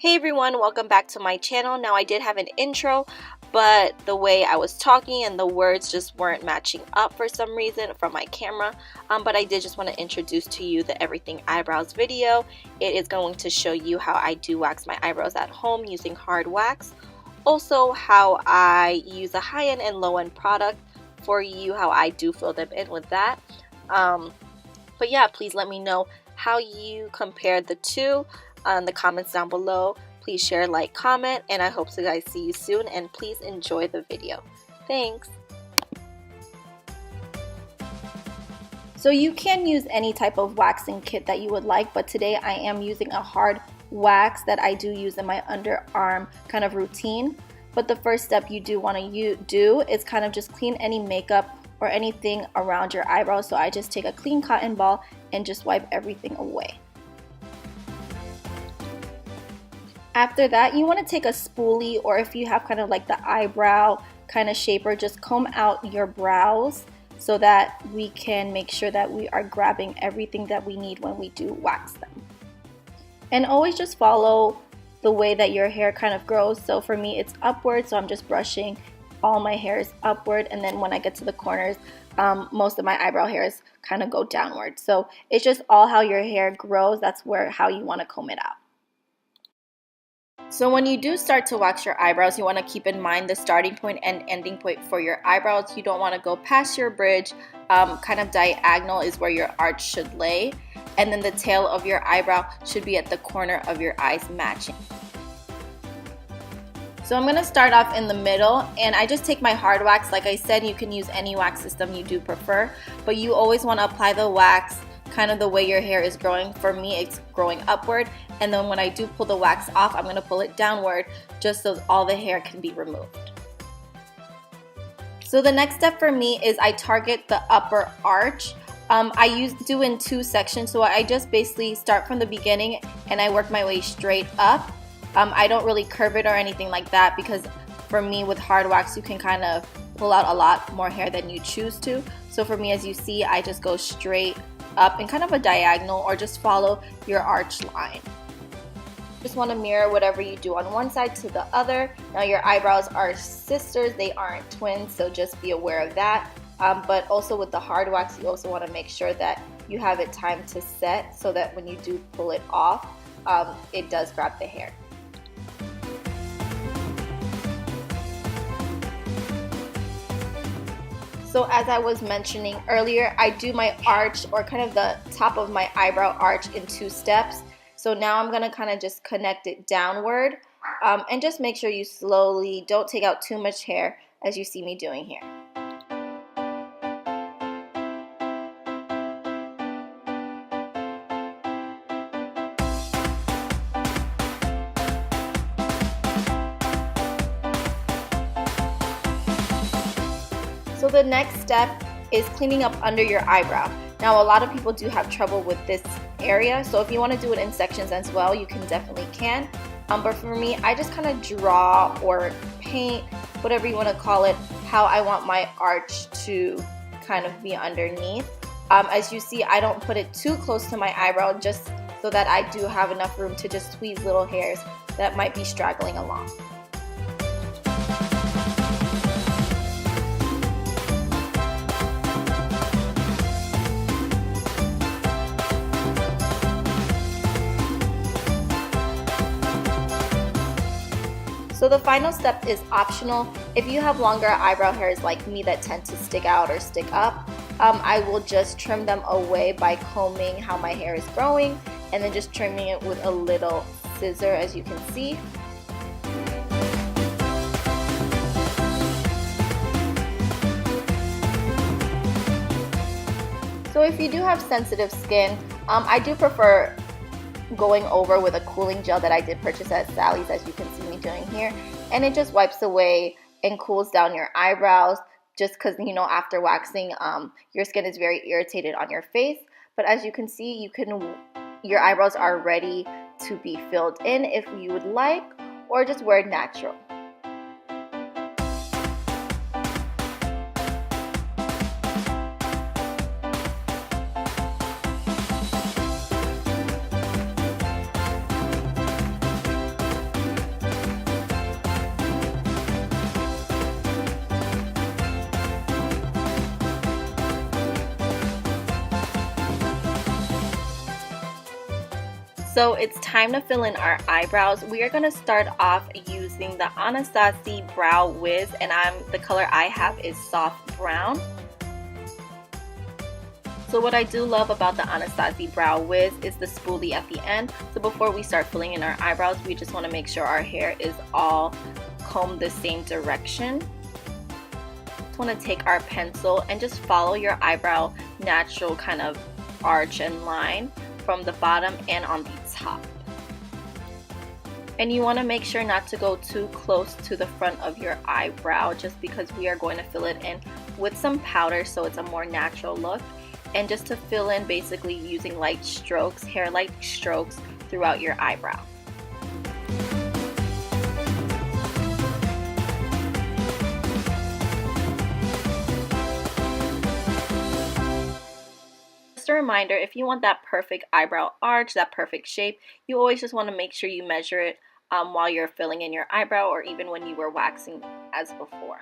Hey everyone, welcome back to my channel. Now I did have an intro, but the way I was talking and the words just weren't matching up for some reason from my camera. But I did just want to introduce to you the Everything Eyebrows video. It is going to show you how I do wax my eyebrows at home using HardWax. Also how I use a high-end and low-end product for you, how I do fill them in with that. But yeah, please let me know how you compare the two in the comments down below. Please share, like, comment, and I hope to guys see you soon, and please enjoy the video. Thanks. So you can use any type of waxing kit that you would like, but today I am using a hard wax that I do use in my underarm kind of routine. But the first step you do want to do is kind of just clean any makeup or anything around your eyebrows. So I just take a clean cotton ball and just wipe everything away. After that, you want to take a spoolie, or if you have kind of like the eyebrow kind of shaper, just comb out your brows so that we can make sure that we are grabbing everything that we need when we do wax them. And always just follow the way that your hair kind of grows. So for me, it's upward, so I'm just brushing all my hairs upward, and then when I get to the corners, most of my eyebrow hairs kind of go downward. So it's just all how your hair grows. That's how you want to comb it out. So when you do start to wax your eyebrows, you want to keep in mind the starting point and ending point for your eyebrows. You don't want to go past your bridge. Kind of diagonal is where your arch should lay, and then the tail of your eyebrow should be at the corner of your eyes matching. So I'm going to start off in the middle, and I just take my hard wax. Like I said, you can use any wax system you do prefer, but you always want to apply the wax kind of the way your hair is growing. For me, it's growing upward, and then when I do pull the wax off, I'm going to pull it downward just so all the hair can be removed. So the next step for me is I target the upper arch. I do in two sections, so I just basically start from the beginning and I work my way straight up. I don't really curve it or anything like that, because for me with hard wax you can kind of pull out a lot more hair than you choose to. So for me, as you see, I just go straight up in kind of a diagonal, or just follow your arch line. Just want to mirror whatever you do on one side to the other. Now your eyebrows are sisters, they aren't twins, so just be aware of that. But also with the hard wax, you also want to make sure that you have it timed to set so that when you do pull it off, it does grab the hair. So as I was mentioning earlier, I do my arch, or kind of the top of my eyebrow arch, in two steps. So now I'm going to kind of just connect it downward, and just make sure you slowly don't take out too much hair as you see me doing here. So the next step is cleaning up under your eyebrow. Now a lot of people do have trouble with this area, so if you want to do it in sections as well, you can definitely can. But for me, I just kind of draw or paint, whatever you want to call it, how I want my arch to kind of be underneath. As you see, I don't put it too close to my eyebrow, just so that I do have enough room to just squeeze little hairs that might be straggling along. So the final step is optional. If you have longer eyebrow hairs like me that tend to stick out or stick up, I will just trim them away by combing how my hair is growing, and then just trimming it with a little scissor, as you can see. So if you do have sensitive skin, I do prefer going over with a cooling gel that I did purchase at Sally's, as you can see me doing here, and it just wipes away and cools down your eyebrows, just because, you know, after waxing, your skin is very irritated on your face. But as you can see, your eyebrows are ready to be filled in if you would like, or just wear natural. So it's time to fill in our eyebrows. We are going to start off using the Anatasia Brow Wiz, and the color I have is soft brown. So what I do love about the Anatasia Brow Wiz is the spoolie at the end. So before we start filling in our eyebrows, we just want to make sure our hair is all combed the same direction. Just want to take our pencil and just follow your eyebrow natural kind of arch and line from the bottom and on the top. And you want to make sure not to go too close to the front of your eyebrow, just because we are going to fill it in with some powder so it's a more natural look. And just to fill in, basically using light strokes, hair-like strokes throughout your eyebrow. Just a reminder, if you want that perfect eyebrow arch, that perfect shape, you always just want to make sure you measure it while you're filling in your eyebrow, or even when you were waxing as before.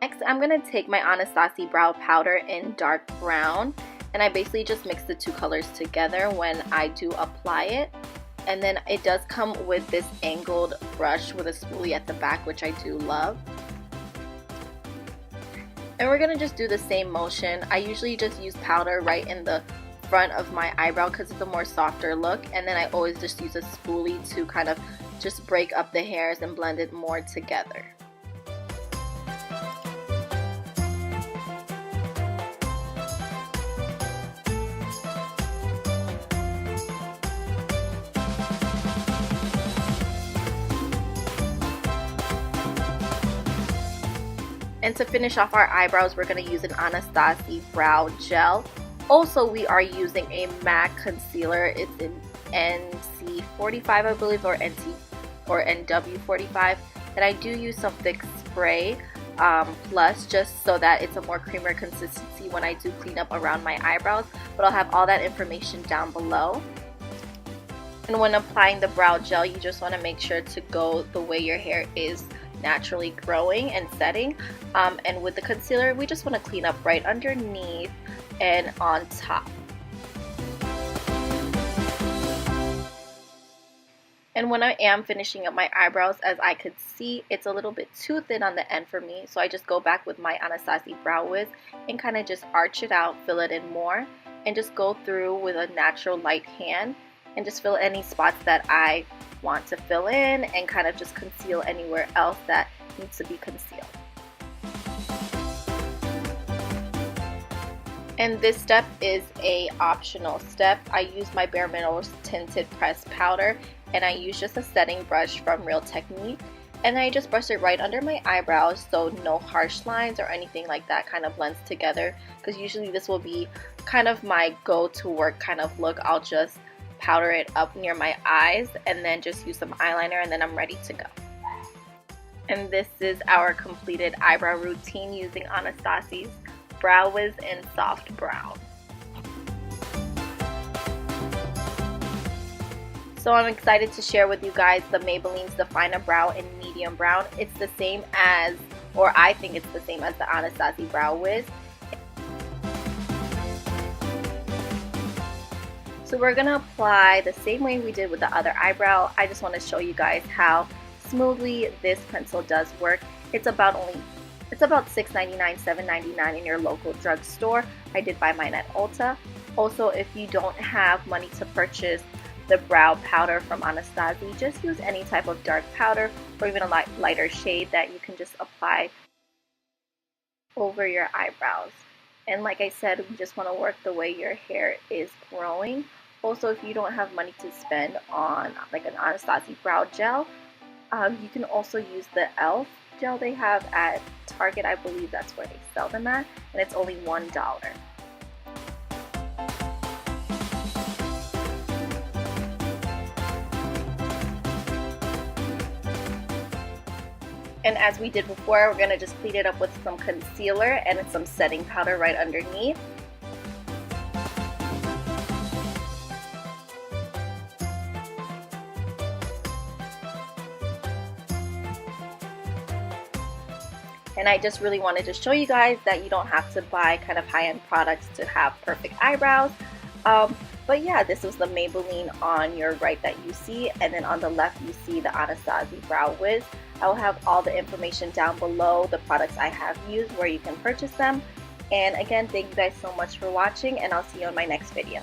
Next, I'm going to take my Anatasia brow powder in dark brown, and I basically just mix the two colors together when I do apply it. And then it does come with this angled brush with a spoolie at the back, which I do love. And we're going to just do the same motion. I usually just use powder right in the front of my eyebrow because it's a more softer look, and then I always just use a spoolie to kind of just break up the hairs and blend it more together. And to finish off our eyebrows, we're going to use an Anatasia Eyebrow Gel. Also, we are using a MAC concealer. It's in NC45, I believe, or NW45. And I do use some thick spray plus, just so that it's a more creamier consistency when I do clean up around my eyebrows. But I'll have all that information down below. And when applying the brow gel, you just want to make sure to go the way your hair is naturally growing and setting. And with the concealer, we just want to clean up right underneath and on top. And when I am finishing up my eyebrows, as I could see, it's a little bit too thin on the end for me, so I just go back with my Anatasia Brow Wiz and kind of just arch it out, fill it in more, and just go through with a natural light hand and just fill any spots that I want to fill in, and kind of just conceal anywhere else that needs to be concealed. And this step is a optional step. I use my Bare Minerals tinted pressed powder, and I use just a setting brush from Real Technique, and I just brush it right under my eyebrows so no harsh lines or anything like that kind of blends together, because usually this will be kind of my go-to work kind of look. I'll just powder it up near my eyes and then just use some eyeliner, and then I'm ready to go. And this is our completed eyebrow routine using Anatasia's Brow Wiz in soft brown. So I'm excited to share with you guys the Maybelline's Definer Brow in medium brown. It's the same as, or I think it's the same as, the Anatasia Brow Wiz. So we're going to apply the same way we did with the other eyebrow. I just want to show you guys how smoothly this pencil does work. It's about $6.99, $7.99 in your local drugstore. I did buy mine at Ulta. Also, if you don't have money to purchase the brow powder from Anatasia, just use any type of dark powder or even a lighter shade that you can just apply over your eyebrows. And like I said, we just want to work the way your hair is growing. Also, if you don't have money to spend on like an Anatasia brow gel, you can also use the e.l.f. gel they have at Target. I believe that's where they sell them at, and it's only $1. And as we did before, we're going to just clean it up with some concealer and some setting powder right underneath. And I just really wanted to show you guys that you don't have to buy kind of high-end products to have perfect eyebrows. But yeah, this was the Maybelline on your right that you see, and then on the left you see the Anastasia Brow Wiz. I will have all the information down below, the products I have used, where you can purchase them. And again, thank you guys so much for watching, and I'll see you on my next video.